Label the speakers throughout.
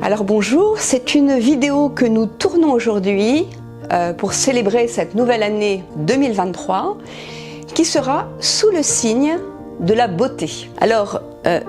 Speaker 1: Alors bonjour, c'est une vidéo que nous tournons aujourd'hui pour célébrer cette nouvelle année 2023 qui sera sous le signe de la beauté. Alors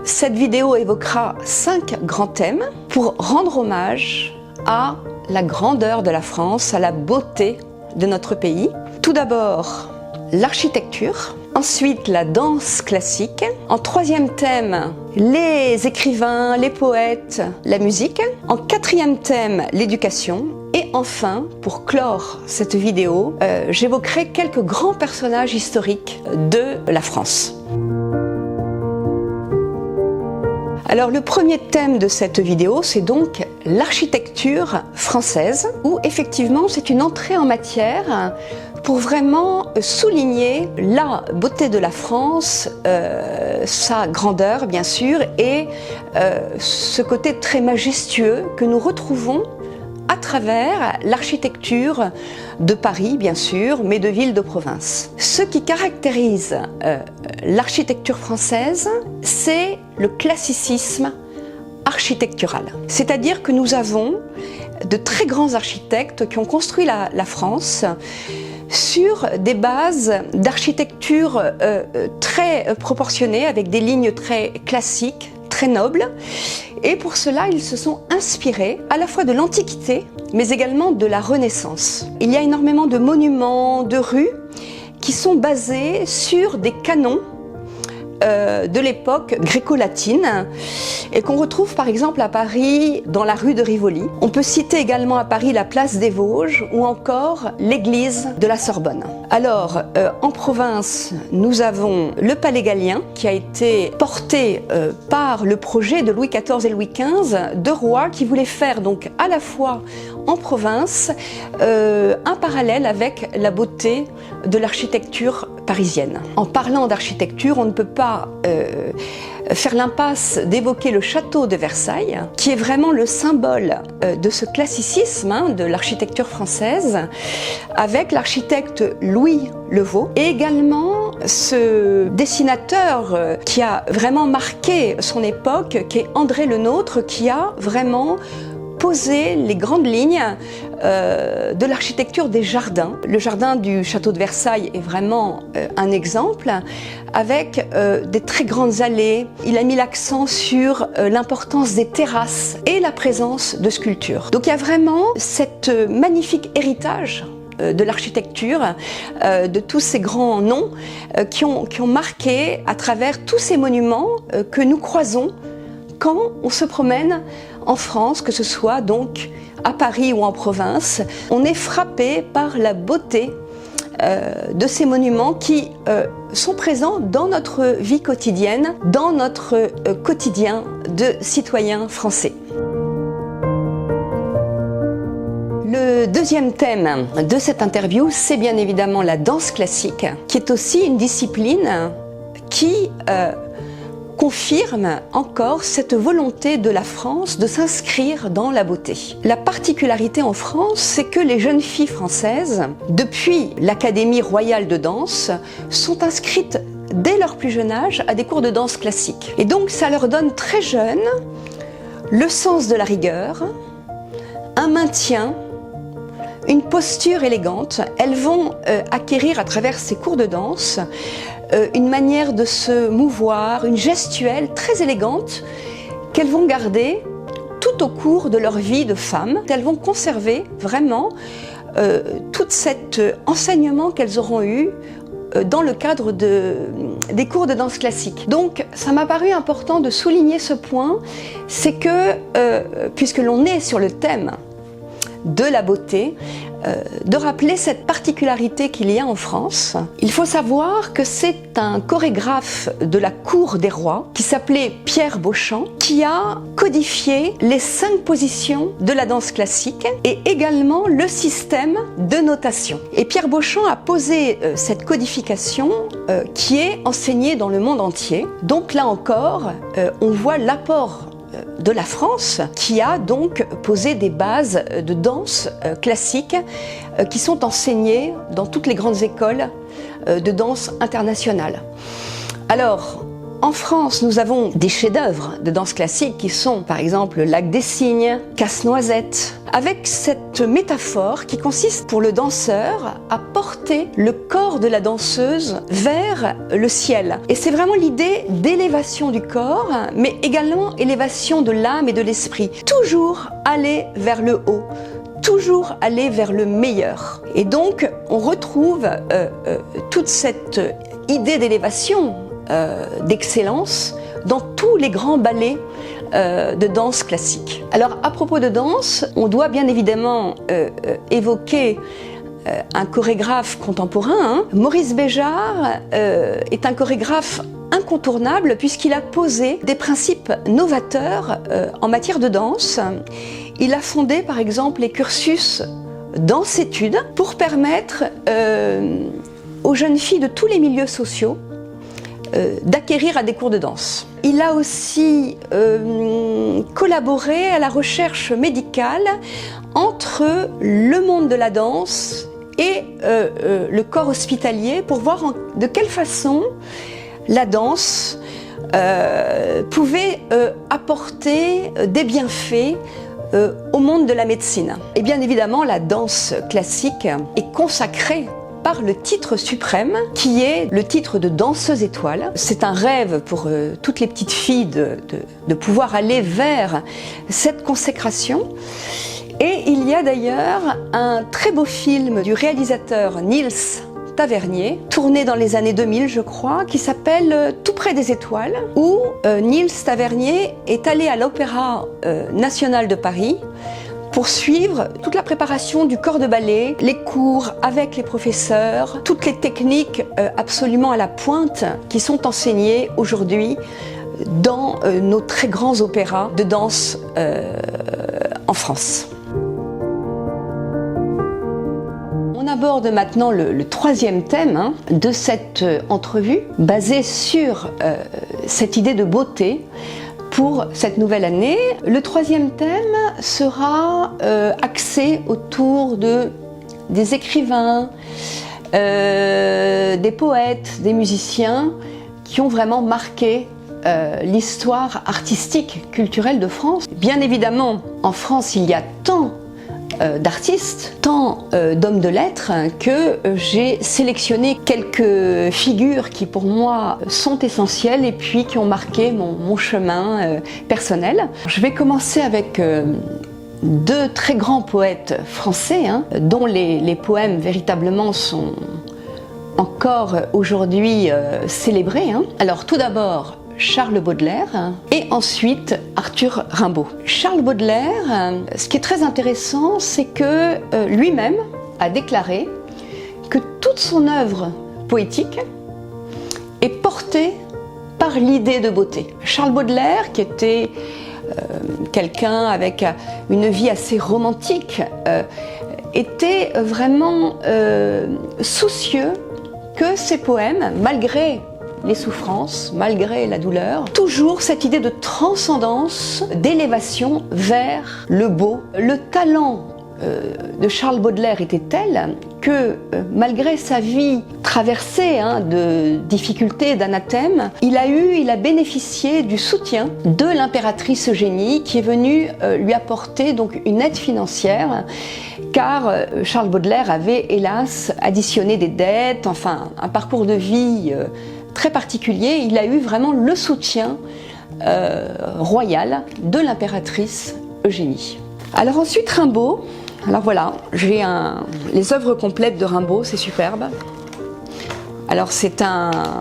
Speaker 1: cette vidéo évoquera 5 grands thèmes pour rendre hommage à la grandeur de la France, à la beauté de notre pays. Tout d'abord, l'architecture, ensuite la danse classique, en troisième thème, les écrivains, les poètes, la musique, en quatrième thème, l'éducation, et enfin, pour clore cette vidéo, j'évoquerai quelques grands personnages historiques de la France. Alors le premier thème de cette vidéo, c'est donc l'architecture française, où effectivement c'est une entrée en matière pour vraiment souligner la beauté de la France, sa grandeur bien sûr, et ce côté très majestueux que nous retrouvons à travers l'architecture de Paris, bien sûr, mais de villes de province. Ce qui caractérise l'architecture française, c'est le classicisme architectural. C'est-à-dire que nous avons de très grands architectes qui ont construit la France sur des bases d'architecture très proportionnées, avec des lignes très classiques, très nobles. Et pour cela, ils se sont inspirés à la fois de l'Antiquité, mais également de la Renaissance. Il y a énormément de monuments, de rues, qui sont basés sur des canons de l'époque gréco-latine et qu'on retrouve par exemple à Paris dans la rue de Rivoli. On peut citer également à Paris la place des Vosges ou encore l'église de la Sorbonne. Alors en province, nous avons le Palais Gallien qui a été porté par le projet de Louis XIV et Louis XV, deux rois qui voulaient faire donc à la fois en province un parallèle avec la beauté de l'architecture parisienne. En parlant d'architecture, on ne peut pas faire l'impasse d'évoquer le château de Versailles, qui est vraiment le symbole de ce classicisme de l'architecture française, avec l'architecte Louis Le Vau, et également ce dessinateur qui a vraiment marqué son époque, qui est André Le Nôtre, qui a vraiment poser les grandes lignes de l'architecture des jardins. Le jardin du château de Versailles est vraiment un exemple, avec des très grandes allées. Il a mis l'accent sur l'importance des terrasses et la présence de sculptures. Donc il y a vraiment cet magnifique héritage de l'architecture, de tous ces grands noms qui ont marqué à travers tous ces monuments que nous croisons quand on se promène en France, que ce soit donc à Paris ou en province. On est frappé par la beauté de ces monuments qui sont présents dans notre vie quotidienne, dans notre quotidien de citoyens français. Le deuxième thème de cette interview, c'est bien évidemment la danse classique, qui est aussi une discipline qui confirme encore cette volonté de la France de s'inscrire dans la beauté. La particularité en France, c'est que les jeunes filles françaises, depuis l'Académie royale de danse, sont inscrites dès leur plus jeune âge à des cours de danse classique. Et donc ça leur donne très jeunes le sens de la rigueur, un maintien, une posture élégante. Elles vont acquérir à travers ces cours de danse une manière de se mouvoir, une gestuelle très élégante qu'elles vont garder tout au cours de leur vie de femme. Elles vont conserver vraiment tout cet enseignement qu'elles auront eu dans le cadre des cours de danse classique. Donc ça m'a paru important de souligner ce point, c'est que puisque l'on est sur le thème de la beauté, de rappeler cette particularité qu'il y a en France. Il faut savoir que c'est un chorégraphe de la cour des rois qui s'appelait Pierre Beauchamp qui a codifié les 5 positions de la danse classique et également le système de notation. Et Pierre Beauchamp a posé cette codification qui est enseignée dans le monde entier. Donc là encore, on voit l'apport de la France qui a donc posé des bases de danse classique qui sont enseignées dans toutes les grandes écoles de danse internationale. Alors, En France, nous avons des chefs-d'œuvre de danse classique qui sont par exemple le Lac des Cygnes, Casse-Noisette, avec cette métaphore qui consiste pour le danseur à porter le corps de la danseuse vers le ciel. Et c'est vraiment l'idée d'élévation du corps, mais également élévation de l'âme et de l'esprit. Toujours aller vers le haut, toujours aller vers le meilleur. Et donc, on retrouve toute cette idée d'élévation, d'excellence dans tous les grands ballets de danse classique. Alors à propos de danse, on doit bien évidemment évoquer un chorégraphe contemporain. Maurice Béjart est un chorégraphe incontournable puisqu'il a posé des principes novateurs en matière de danse. Il a fondé par exemple les cursus danse-études pour permettre aux jeunes filles de tous les milieux sociaux d'acquérir à des cours de danse. Il a aussi collaboré à la recherche médicale entre le monde de la danse et le corps hospitalier pour voir de quelle façon la danse pouvait apporter des bienfaits au monde de la médecine. Et bien évidemment, la danse classique est consacrée par le titre suprême, qui est le titre de danseuse étoile. C'est un rêve pour toutes les petites filles de pouvoir aller vers cette consécration. Et il y a d'ailleurs un très beau film du réalisateur Niels Tavernier, tourné dans les années 2000 je crois, qui s'appelle Tout près des étoiles, où Niels Tavernier est allé à l'Opéra national de Paris pour suivre toute la préparation du corps de ballet, les cours avec les professeurs, toutes les techniques absolument à la pointe qui sont enseignées aujourd'hui dans nos très grands opéras de danse en France. On aborde maintenant le troisième thème de cette entrevue, basé sur cette idée de beauté pour cette nouvelle année. Le troisième thème sera axé autour des écrivains, des poètes, des musiciens qui ont vraiment marqué l'histoire artistique, culturelle de France. Bien évidemment, en France, il y a tant d'artistes, tant d'hommes de lettres que j'ai sélectionné quelques figures qui pour moi sont essentielles et puis qui ont marqué mon chemin personnel. Je vais commencer avec deux très grands poètes français dont les poèmes véritablement sont encore aujourd'hui célébrés. Alors tout d'abord Charles Baudelaire et ensuite Arthur Rimbaud. Charles Baudelaire, ce qui est très intéressant, c'est que lui-même a déclaré que toute son œuvre poétique est portée par l'idée de beauté. Charles Baudelaire, qui était quelqu'un avec une vie assez romantique, était vraiment soucieux que ses poèmes, malgré les souffrances, malgré la douleur, toujours cette idée de transcendance, d'élévation vers le beau. Le talent de Charles Baudelaire était tel que malgré sa vie traversée de difficultés, d'anathèmes, il a bénéficié du soutien de l'impératrice Eugénie qui est venue lui apporter donc une aide financière car Charles Baudelaire avait hélas additionné des dettes, enfin un parcours de vie très particulier. Il a eu vraiment le soutien royal de l'impératrice Eugénie. Alors ensuite Rimbaud. Alors voilà, j'ai les œuvres complètes de Rimbaud, c'est superbe. Alors c'est un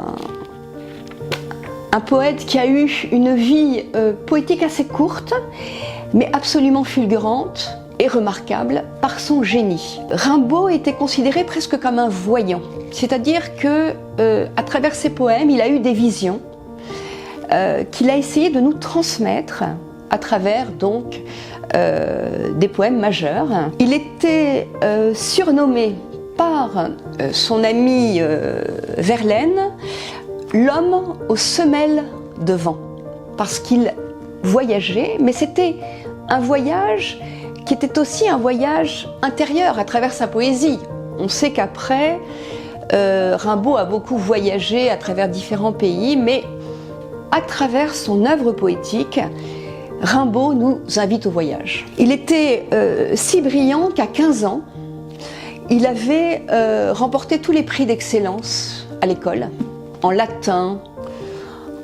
Speaker 1: poète qui a eu une vie poétique assez courte, mais absolument fulgurante et remarquable par son génie. Rimbaud était considéré presque comme un voyant, c'est-à-dire que à travers ses poèmes, il a eu des visions qu'il a essayé de nous transmettre à travers donc des poèmes majeurs. Il était surnommé par son ami Verlaine l'homme aux semelles de vent, parce qu'il voyageait, mais c'était un voyage qui était aussi un voyage intérieur à travers sa poésie. On sait qu'après, Rimbaud a beaucoup voyagé à travers différents pays, mais à travers son œuvre poétique, Rimbaud nous invite au voyage. Il était si brillant qu'à 15 ans, il avait remporté tous les prix d'excellence à l'école, en latin,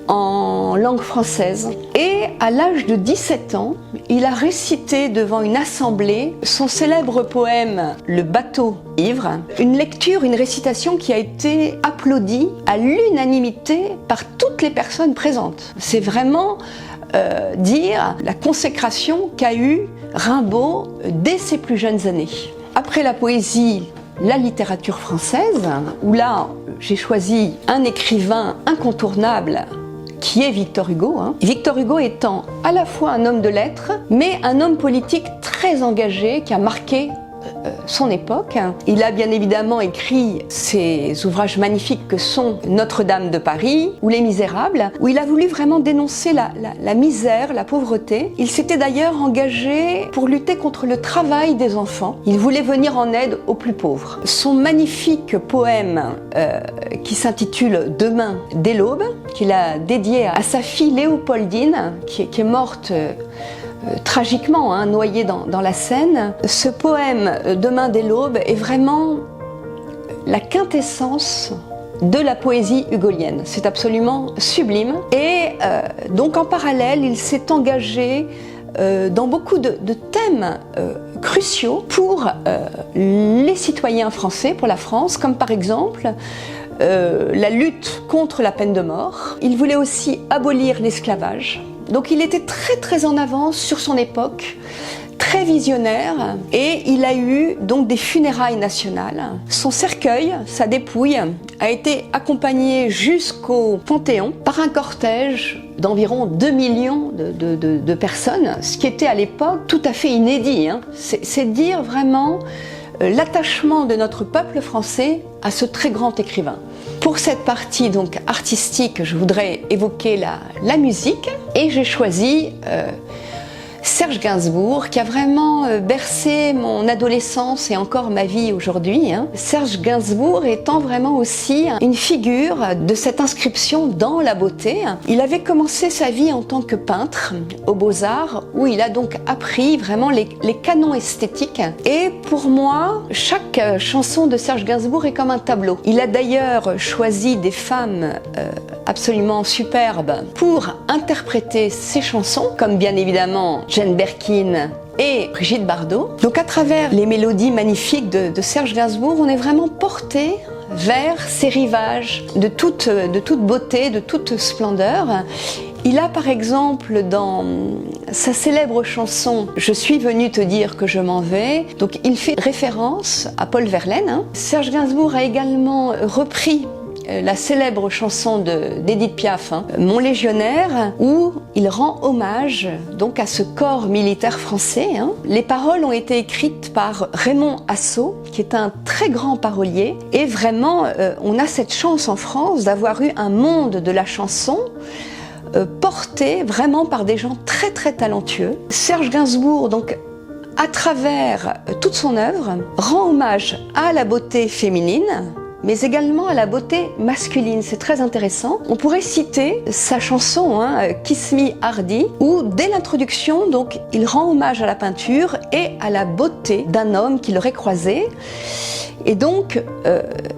Speaker 1: en langue française. Et à l'âge de 17 ans, il a récité devant une assemblée son célèbre poème « Le bateau ivre », une lecture, une récitation qui a été applaudie à l'unanimité par toutes les personnes présentes. C'est vraiment dire la consécration qu'a eue Rimbaud dès ses plus jeunes années. Après la poésie, la littérature française, où là j'ai choisi un écrivain incontournable qui est Victor Hugo. Victor Hugo étant à la fois un homme de lettres, mais un homme politique très engagé qui a marqué son époque. Il a bien évidemment écrit ces ouvrages magnifiques que sont Notre-Dame de Paris ou Les Misérables, où il a voulu vraiment dénoncer la misère, la pauvreté. Il s'était d'ailleurs engagé pour lutter contre le travail des enfants. Il voulait venir en aide aux plus pauvres. Son magnifique poème qui s'intitule Demain dès l'aube, qu'il a dédié à sa fille Léopoldine, qui est morte tragiquement, noyé dans la Seine. Ce poème Demain dès l'aube est vraiment la quintessence de la poésie hugolienne. C'est absolument sublime. Et donc en parallèle, il s'est engagé dans beaucoup de thèmes cruciaux pour les citoyens français, pour la France, comme par exemple la lutte contre la peine de mort. Il voulait aussi abolir l'esclavage. Donc il était très en avance sur son époque, très visionnaire, et il a eu donc des funérailles nationales. Son cercueil, sa dépouille, a été accompagné jusqu'au Panthéon par un cortège d'environ 2 millions de personnes, ce qui était à l'époque tout à fait inédit. C'est dire vraiment l'attachement de notre peuple français à ce très grand écrivain. Pour cette partie donc artistique, je voudrais évoquer la musique, et j'ai choisi Serge Gainsbourg, qui a vraiment bercé mon adolescence et encore ma vie aujourd'hui. Serge Gainsbourg étant vraiment aussi une figure de cette inscription dans la beauté. Il avait commencé sa vie en tant que peintre aux Beaux-Arts, où il a donc appris vraiment les canons esthétiques. Et pour moi, chaque chanson de Serge Gainsbourg est comme un tableau. Il a d'ailleurs choisi des femmes absolument superbes pour interpréter ses chansons, comme bien évidemment Jane Birkin et Brigitte Bardot. Donc à travers les mélodies magnifiques de Serge Gainsbourg, on est vraiment porté vers ces rivages de toute beauté, de toute splendeur. Il a par exemple dans sa célèbre chanson « Je suis venu te dire que je m'en vais », donc il fait référence à Paul Verlaine. Serge Gainsbourg a également repris la célèbre chanson d'Édith Piaf, Mon légionnaire, où il rend hommage donc à ce corps militaire français. Les paroles ont été écrites par Raymond Assau, qui est un très grand parolier, et vraiment on a cette chance en France d'avoir eu un monde de la chanson porté vraiment par des gens très talentueux. Serge Gainsbourg, donc, à travers toute son œuvre, rend hommage à la beauté féminine, mais également à la beauté masculine. C'est très intéressant. On pourrait citer sa chanson Kiss Me Hardy, où dès l'introduction, donc, il rend hommage à la peinture et à la beauté d'un homme qu'il aurait croisé. Et donc,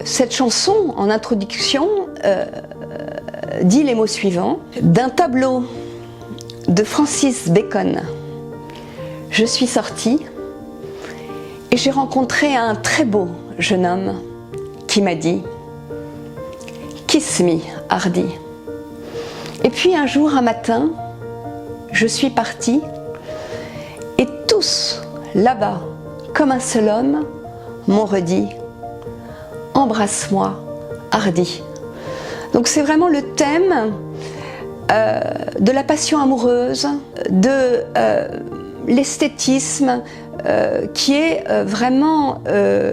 Speaker 1: cette chanson, en introduction, dit les mots suivants. D'un tableau de Francis Bacon, je suis sortie et j'ai rencontré un très beau jeune homme qui m'a dit « Kiss me, Hardy ». Et puis un jour, un matin, je suis partie et tous, là-bas, comme un seul homme, m'ont redit « Embrasse-moi, Hardy ». Donc c'est vraiment le thème de la passion amoureuse, de l'esthétisme qui est vraiment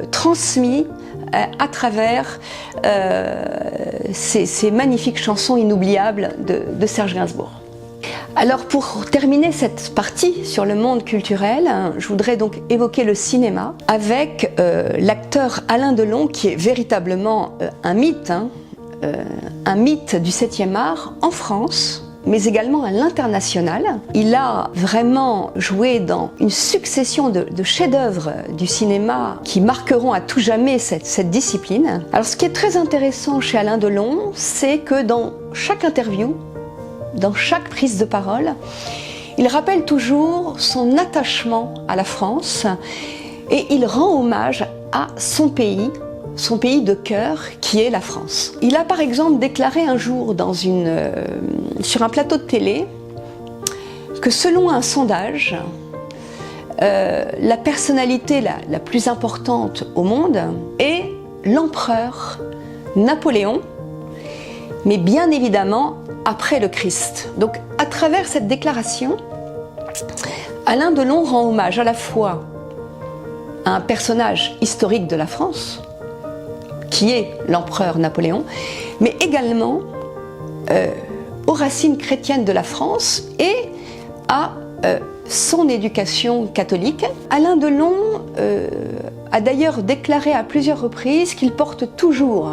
Speaker 1: transmis à travers ces magnifiques chansons inoubliables de Serge Gainsbourg. Alors pour terminer cette partie sur le monde culturel, je voudrais donc évoquer le cinéma avec l'acteur Alain Delon, qui est véritablement un mythe. un mythe du 7e art en France, mais également à l'international. Il a vraiment joué dans une succession de chefs-d'œuvre du cinéma qui marqueront à tout jamais cette discipline. Alors ce qui est très intéressant chez Alain Delon, c'est que dans chaque interview, dans chaque prise de parole, il rappelle toujours son attachement à la France et il rend hommage à son pays de cœur qui est la France. Il a par exemple déclaré un jour sur un plateau de télé que selon un sondage, la personnalité la plus importante au monde est l'empereur Napoléon, mais bien évidemment après le Christ. Donc à travers cette déclaration, Alain Delon rend hommage à la fois à un personnage historique de la France, qui est l'empereur Napoléon, mais également aux racines chrétiennes de la France et à son éducation catholique. Alain Delon a d'ailleurs déclaré à plusieurs reprises qu'il porte toujours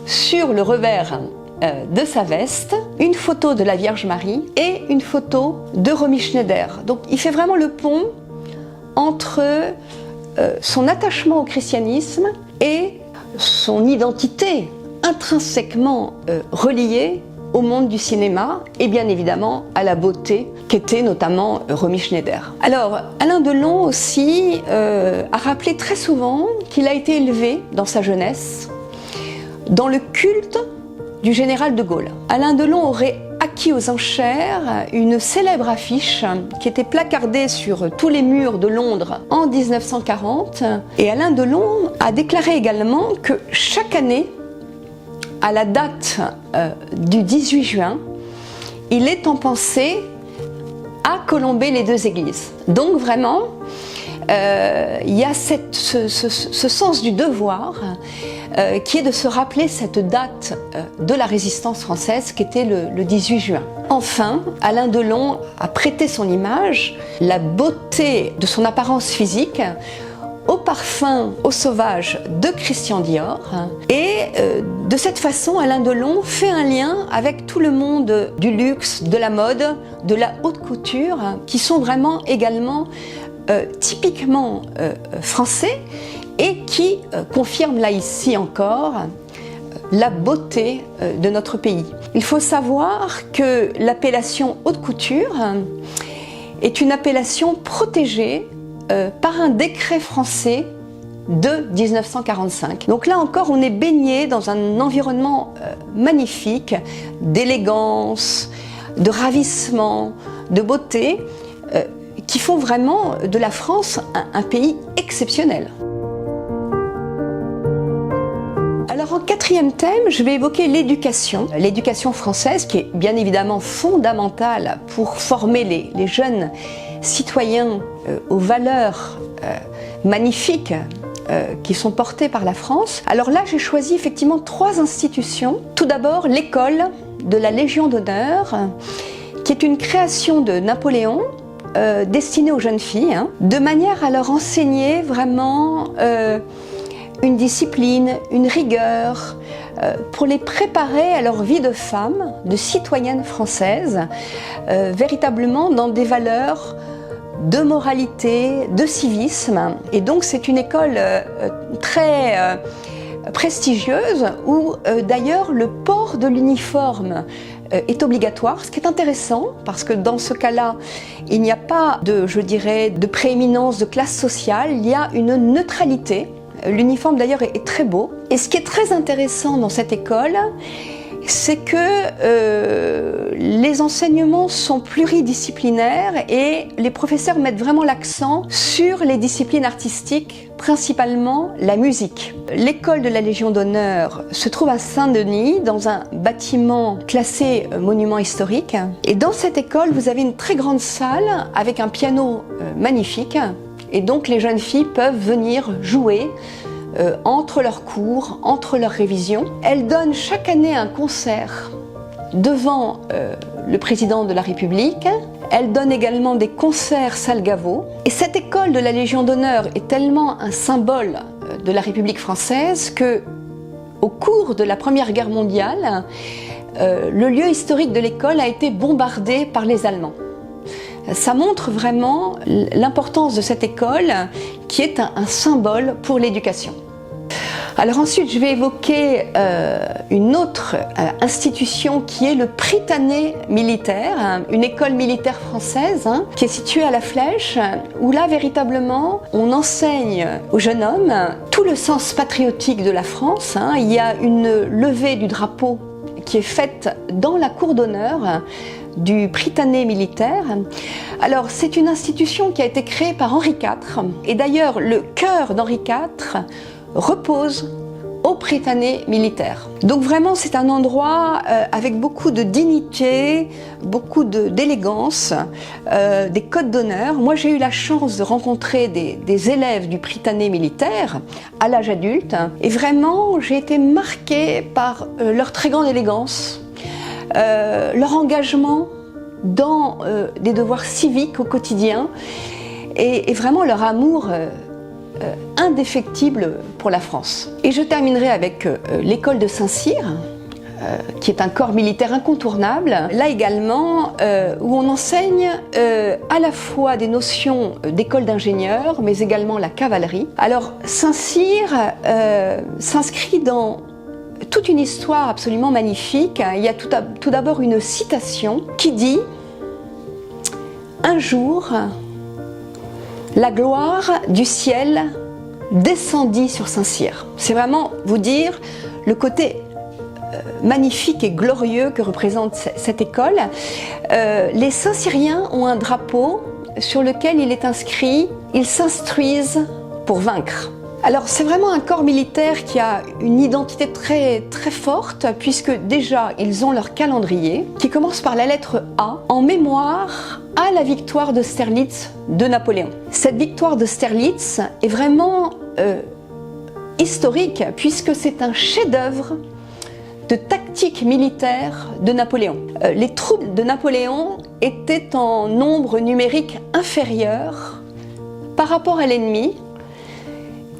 Speaker 1: sur le revers de sa veste une photo de la Vierge Marie et une photo de Romy Schneider. Donc il fait vraiment le pont entre son attachement au christianisme et son identité intrinsèquement reliée au monde du cinéma et bien évidemment à la beauté qu'était notamment Romy Schneider. Alors Alain Delon aussi a rappelé très souvent qu'il a été élevé dans sa jeunesse dans le culte du général de Gaulle. Alain Delon aurait acquis aux enchères une célèbre affiche qui était placardée sur tous les murs de Londres en 1940. Et Alain Delon a déclaré également que chaque année, à la date du 18 juin, il est en pensée à colomber les deux églises. Donc vraiment, il y a ce sens du devoir qui est de se rappeler cette date de la résistance française qui était le 18 juin. Enfin, Alain Delon a prêté son image, la beauté de son apparence physique, au parfum au sauvage de Christian Dior. Et de cette façon, Alain Delon fait un lien avec tout le monde du luxe, de la mode, de la haute couture, qui sont vraiment également typiquement français et qui confirme là ici encore la beauté de notre pays. Il faut savoir que l'appellation haute couture est une appellation protégée par un décret français de 1945. Donc là encore, on est baigné dans un environnement magnifique d'élégance, de ravissement, de beauté qui font vraiment de la France un pays exceptionnel. Alors en quatrième thème, je vais évoquer l'éducation. L'éducation française qui est bien évidemment fondamentale pour former les jeunes citoyens aux valeurs magnifiques qui sont portées par la France. Alors là, j'ai choisi effectivement 3 institutions. Tout d'abord, l'école de la Légion d'honneur, qui est une création de Napoléon, destinée aux jeunes filles, de manière à leur enseigner vraiment une discipline, une rigueur, pour les préparer à leur vie de femme, de citoyenne française, véritablement dans des valeurs de moralité, de civisme. Et donc c'est une école très prestigieuse où d'ailleurs le port de l'uniforme est obligatoire, ce qui est intéressant parce que dans ce cas-là, il n'y a pas de prééminence de classe sociale, il y a une neutralité. L'uniforme d'ailleurs est très beau. Et ce qui est très intéressant dans cette école, c'est que les enseignements sont pluridisciplinaires et les professeurs mettent vraiment l'accent sur les disciplines artistiques, principalement la musique. L'école de la Légion d'honneur se trouve à Saint-Denis, dans un bâtiment classé monument historique. Et dans cette école, vous avez une très grande salle avec un piano magnifique. Et donc les jeunes filles peuvent venir jouer entre leurs cours, entre leurs révisions. Elles donnent chaque année un concert devant le président de la République. Elles donnent également des concerts salle Gaveau. Et cette école de la Légion d'honneur est tellement un symbole de la République française que au cours de la Première Guerre mondiale, le lieu historique de l'école a été bombardé par les Allemands. Ça montre vraiment l'importance de cette école qui est un symbole pour l'éducation. Alors ensuite, je vais évoquer une autre institution qui est le Prytanée militaire, une école militaire française qui est située à La Flèche, où là, véritablement, on enseigne aux jeunes hommes tout le sens patriotique de la France. Il y a une levée du drapeau qui est faite dans la cour d'honneur du Prytanée militaire. Alors, c'est une institution qui a été créée par Henri IV, et d'ailleurs, le cœur d'Henri IV repose au Prytanée militaire. Donc vraiment c'est un endroit avec beaucoup de dignité, beaucoup d'élégance, des codes d'honneur. Moi j'ai eu la chance de rencontrer des élèves du Prytanée militaire à l'âge adulte et vraiment j'ai été marquée par leur très grande élégance, leur engagement dans des devoirs civiques au quotidien et vraiment leur amour indéfectible pour la France. Et je terminerai avec l'école de Saint-Cyr, qui est un corps militaire incontournable, là également où on enseigne à la fois des notions d'école d'ingénieur, mais également la cavalerie. Alors Saint-Cyr s'inscrit dans toute une histoire absolument magnifique. Il y a tout d'abord une citation qui dit « Un jour, la gloire du ciel descendit sur Saint-Cyr ». C'est vraiment vous dire le côté magnifique et glorieux que représente cette école. Les Saint-Cyriens ont un drapeau sur lequel il est inscrit « Ils s'instruisent pour vaincre ». Alors c'est vraiment un corps militaire qui a une identité très forte puisque déjà ils ont leur calendrier qui commence par la lettre A en mémoire à la victoire d'Austerlitz de Napoléon. Cette victoire d'Austerlitz est vraiment historique puisque c'est un chef-d'œuvre de tactique militaire de Napoléon. Les troupes de Napoléon étaient en nombre numérique inférieur par rapport à l'ennemi.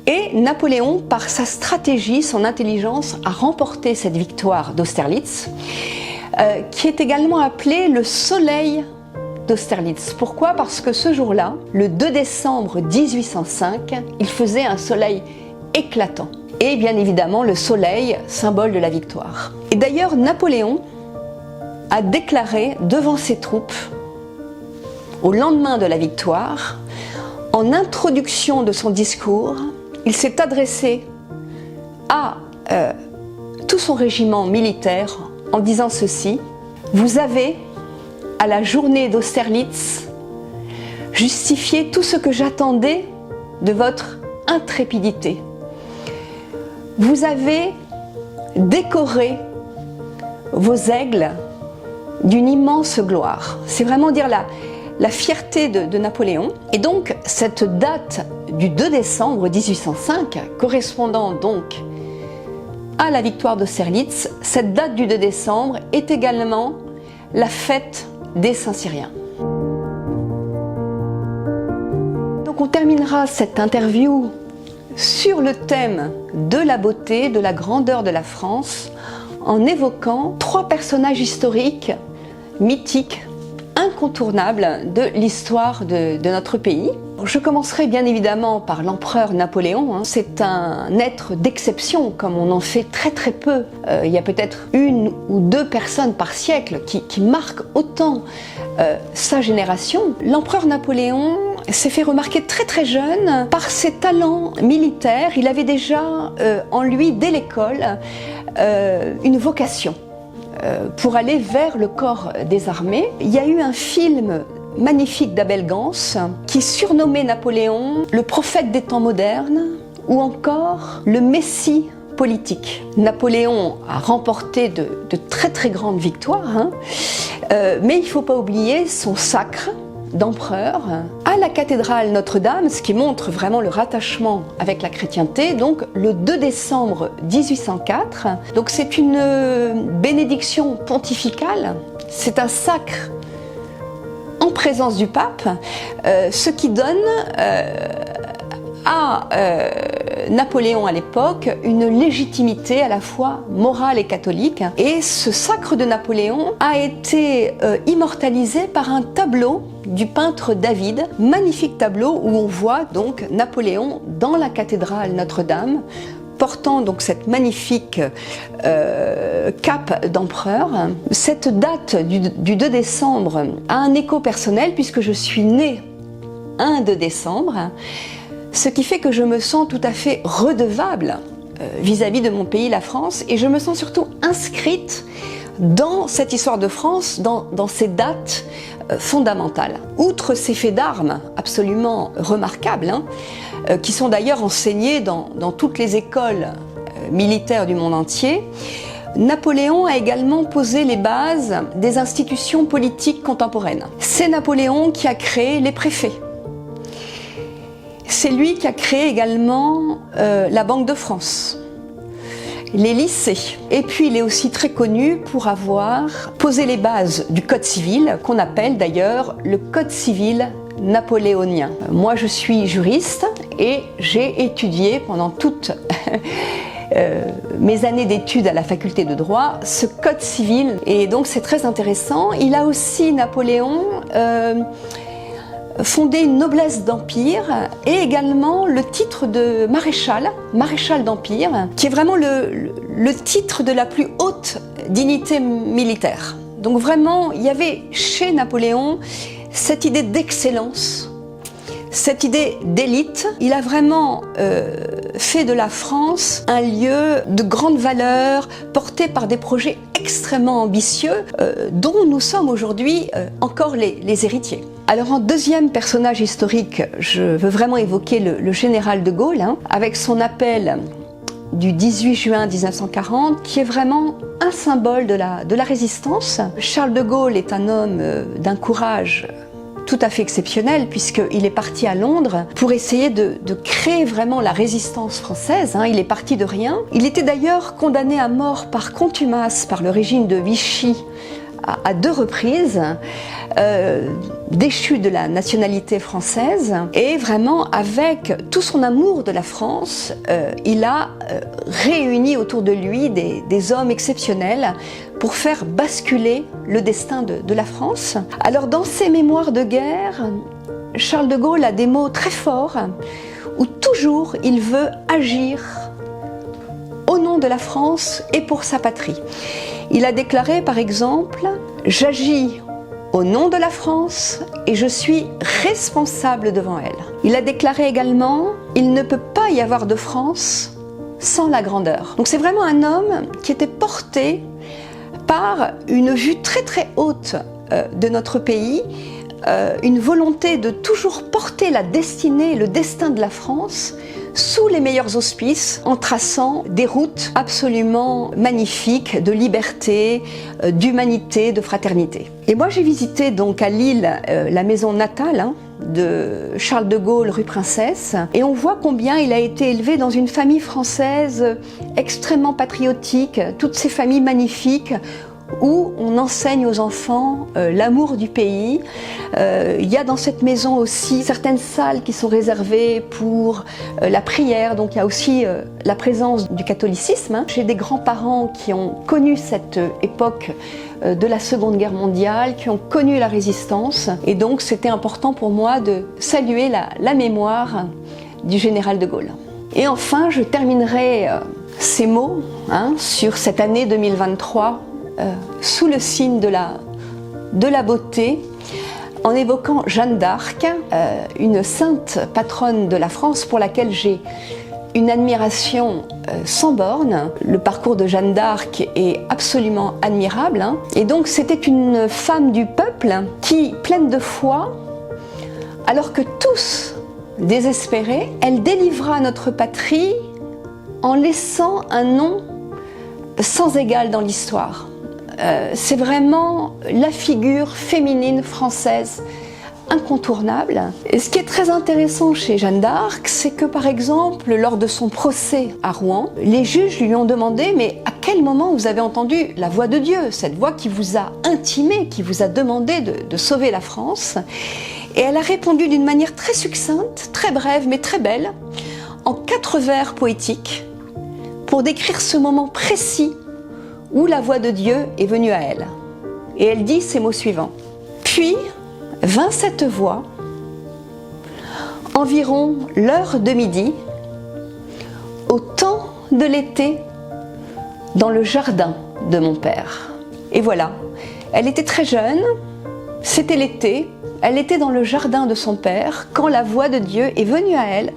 Speaker 1: Et Napoléon, par sa stratégie, son intelligence, a remporté cette victoire d'Austerlitz, qui est également appelée le soleil d'Austerlitz. Pourquoi? Parce que ce jour-là, le 2 décembre 1805, il faisait un soleil éclatant. Et bien évidemment, le soleil, symbole de la victoire. Et d'ailleurs, Napoléon a déclaré devant ses troupes, au lendemain de la victoire, en introduction de son discours, il s'est adressé à tout son régiment militaire en disant ceci: « Vous avez, à la journée d'Austerlitz, justifié tout ce que j'attendais de votre intrépidité. Vous avez décoré vos aigles d'une immense gloire. » C'est vraiment dire la fierté de Napoléon. Et donc cette date du 2 décembre 1805, correspondant donc à la victoire d'Austerlitz, cette date du 2 décembre est également la fête des Saint-Cyriens. Donc on terminera cette interview sur le thème de la beauté, de la grandeur de la France, en évoquant 3 personnages historiques, mythiques, incontournables de l'histoire de notre pays. Je commencerai bien évidemment par l'empereur Napoléon. C'est un être d'exception, comme on en fait très peu. Il y a peut-être 1 ou 2 personnes par siècle qui marquent autant sa génération. L'empereur Napoléon s'est fait remarquer très jeune par ses talents militaires. Il avait déjà en lui, dès l'école, une vocation pour aller vers le corps des armées. Il y a eu un film magnifique d'Abel Gans qui surnommait Napoléon le prophète des temps modernes ou encore le messie politique. Napoléon a remporté de très grandes victoires, mais il ne faut pas oublier son sacre d'empereur à la cathédrale Notre-Dame, ce qui montre vraiment le rattachement avec la chrétienté, donc le 2 décembre 1804. Donc c'est une bénédiction pontificale, c'est un sacre en présence du pape, ce qui donne à Napoléon à l'époque une légitimité à la fois morale et catholique. Et ce sacre de Napoléon a été immortalisé par un tableau du peintre David, magnifique tableau où on voit donc Napoléon dans la cathédrale Notre-Dame, portant donc cette magnifique cape d'empereur. Cette date du 2 décembre a un écho personnel puisque je suis née un 2 décembre, ce qui fait que je me sens tout à fait redevable vis-à-vis de mon pays, la France, et je me sens surtout inscrite dans cette histoire de France, dans ces dates fondamentales. Outre ces faits d'armes absolument remarquables, qui sont d'ailleurs enseignés dans toutes les écoles militaires du monde entier, Napoléon a également posé les bases des institutions politiques contemporaines. C'est Napoléon qui a créé les préfets. C'est lui qui a créé également la Banque de France, les lycées. Et puis il est aussi très connu pour avoir posé les bases du Code civil, qu'on appelle d'ailleurs le Code civil napoléonien. Moi je suis juriste et j'ai étudié pendant toutes mes années d'études à la faculté de droit ce Code civil. Et donc c'est très intéressant. Il a aussi, Napoléon, fondé une noblesse d'empire et également le titre de maréchal d'empire, qui est vraiment le titre de la plus haute dignité militaire. Donc vraiment, il y avait chez Napoléon cette idée d'excellence, cette idée d'élite. Il a vraiment fait de la France un lieu de grande valeur, porté par des projets extrêmement ambitieux, dont nous sommes aujourd'hui encore les héritiers. Alors en deuxième personnage historique, je veux vraiment évoquer le général de Gaulle, avec son appel du 18 juin 1940, qui est vraiment un symbole de la résistance. Charles de Gaulle est un homme d'un courage tout à fait exceptionnel, puisqu'il est parti à Londres pour essayer de créer vraiment la résistance française. Il est parti de rien. Il était d'ailleurs condamné à mort par contumace par le régime de Vichy à 2 reprises, déchu de la nationalité française, et vraiment avec tout son amour de la France, il a réuni autour de lui des hommes exceptionnels pour faire basculer le destin de la France. Alors dans ses mémoires de guerre, Charles de Gaulle a des mots très forts où toujours il veut agir au nom de la France et pour sa patrie. Il a déclaré par exemple « J'agis au nom de la France et je suis responsable devant elle ». Il a déclaré également « Il ne peut pas y avoir de France sans la grandeur ». Donc c'est vraiment un homme qui était porté par une vue très très haute de notre pays, une volonté de toujours porter la destinée, le destin de la France sous les meilleurs auspices, en traçant des routes absolument magnifiques de liberté, d'humanité, de fraternité. Et moi j'ai visité donc à Lille la maison natale de Charles de Gaulle, rue Princesse, et on voit combien il a été élevé dans une famille française extrêmement patriotique, toutes ces familles magnifiques où on enseigne aux enfants l'amour du pays. Il y a dans cette maison aussi certaines salles qui sont réservées pour la prière, donc il y a aussi la présence du catholicisme. J'ai des grands-parents qui ont connu cette époque de la Seconde Guerre mondiale, qui ont connu la résistance, et donc c'était important pour moi de saluer la mémoire du général de Gaulle. Et enfin, je terminerai ces mots sur cette année 2023 sous le signe de la beauté, en évoquant Jeanne d'Arc, une sainte patronne de la France pour laquelle j'ai une admiration sans borne. Le parcours de Jeanne d'Arc est absolument admirable, et donc c'était une femme du peuple qui, pleine de foi, alors que tous désespéraient, elle délivra notre patrie en laissant un nom sans égal dans l'histoire. C'est vraiment la figure féminine française incontournable. Et ce qui est très intéressant chez Jeanne d'Arc, c'est que par exemple, lors de son procès à Rouen, les juges lui ont demandé « Mais à quel moment vous avez entendu la voix de Dieu, cette voix qui vous a intimé, qui vous a demandé de sauver la France ?» Et elle a répondu d'une manière très succincte, très brève, mais très belle, en 4 vers poétiques pour décrire ce moment précis où la voix de Dieu est venue à elle. Et elle dit ces mots suivants. Puis vint cette voix, environ l'heure de midi, au temps de l'été, dans le jardin de mon père. Et voilà, elle était très jeune, c'était l'été, elle était dans le jardin de son père quand la voix de Dieu est venue à elle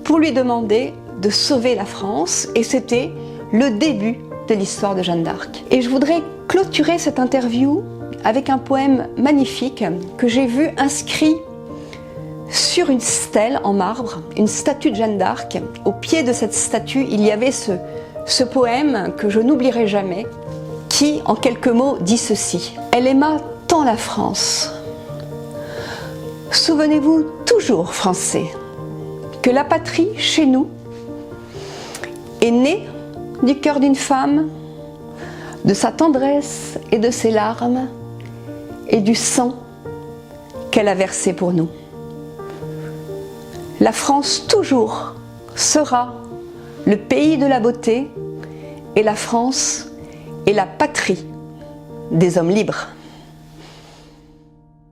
Speaker 1: pour lui demander de sauver la France, et c'était le début de l'histoire de Jeanne d'Arc. Et je voudrais clôturer cette interview avec un poème magnifique que j'ai vu inscrit sur une stèle en marbre, une statue de Jeanne d'Arc. Au pied de cette statue, il y avait ce poème que je n'oublierai jamais, qui, en quelques mots, dit ceci. Elle aima tant la France. Souvenez-vous toujours, Français, que la patrie, chez nous, est née du cœur d'une femme, de sa tendresse et de ses larmes, et du sang qu'elle a versé pour nous. La France toujours sera le pays de la beauté, et la France est la patrie des hommes libres.